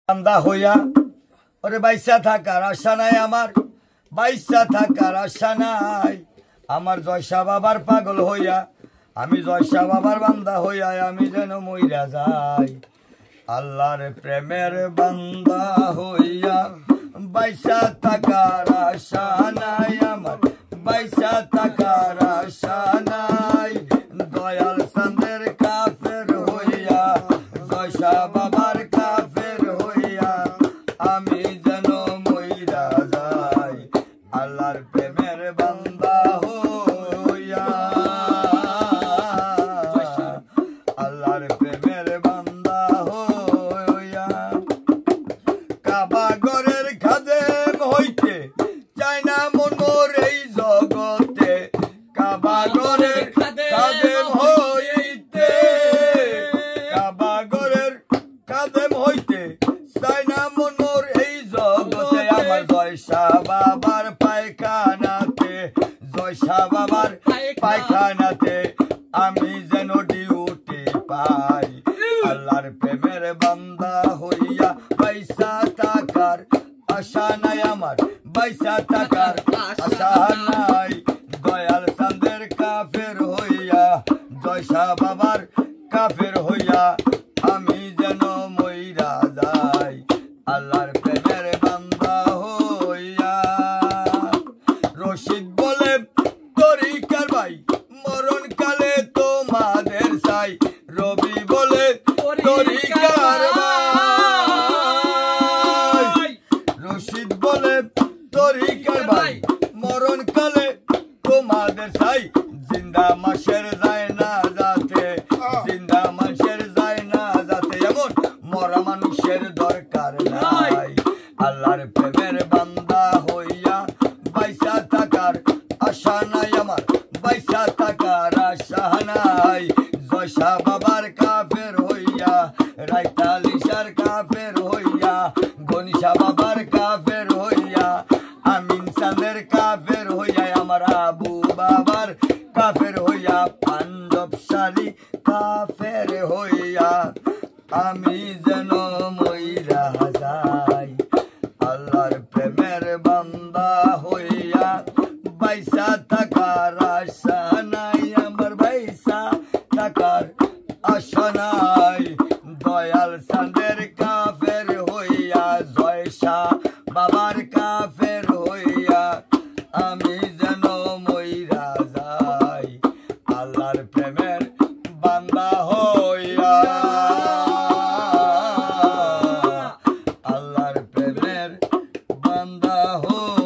বান্দা হইয়া ওরে বাইসা থাকার আশা নাই আমার, বাইসা থাকার আশা নাই আমার। জয়সা বাবার পাগল হইয়া আমি, জয়সা বাবার বান্দা হইয়া আমি যেন মইরা যাই। আল্লাহর প্রেমের বান্দা হইয়া বাইসা থাকার আশা নাই আমার, বাইসা থাকার আশা নাই। দয়াল চাঁদের কাফের হইয়া, জয়সা বাবার কাফের হইয়া আমি যেন মইরা যাই। আল্লাহর প্রেমের বান্দা হইয়া, আল্লাহর প্রেমের বান্দা হইয়া। কাবা ঘরের খাদেম হইতে চাই না মন মোর এই জগতে, কাবা ঘরের খাদেম হইতে, কাবা ঘরের খাদেম হইতে চাই না মন মোর এই জগতে। আমার জয়সা বাবার পায়খানাতে, জয়সা বাবার পায়খানাতে আমি যেন ডিউটি পাই। আল্লাহর প্রেমের বান্দা হইয়া বাইসা থাকার আশা নাই আমার, বাইসা থাকার আশা নাই। দয়াল চাঁদের কাফের হইয়া, জয়সা বাবার কাফের হইয়া আমি যেন মইরা যাই। আল্লাহর প্রেমের বান্দা হইয়া। রশিদ বলে তরিকার ভাই মরণ কালে তোমাদের চাই, রবি বলে তরিকার ভাই, রশিদ বলে তরিকার ভাই মরণ কালে তোমাদের চাই। জিন্দা মাসের যায় না যাতে, জিন্দা মাসের যায় না যাতে এমন মরা মানুষের দরকার নাই। আল্লাহর প্রেমের বান্দা হইয়া বাইসা থাকার আশা নাই আমার, বাইসা থাকার আশা নাই। জয়সা বাবার কাফের হইয়া, রাইতালিশার কাফের হইয়া, গনিশা বাবার কাফের হইয়া, আমিন চাঁদের কাফের হইয়া, আমার আবু বাবার কাফের হইয়া, পাণ্ডব সারি কাফের হইয়া আমি যেন মইরা যাই। আল্লাহর প্রেমের বান্দা হইয়া বাইসা থাকার আশা নাই আমার, বাইসা থাকার আশা নাই। দয়াল চাঁদের কাফের হইয়া, জয়সা বাবার কাফের হইয়া আমি যেন মইরা যাই। আল্লাহর প্রেমের বান্দা হইয়া, আল্লাহর প্রেমের বান্দা হইয়া।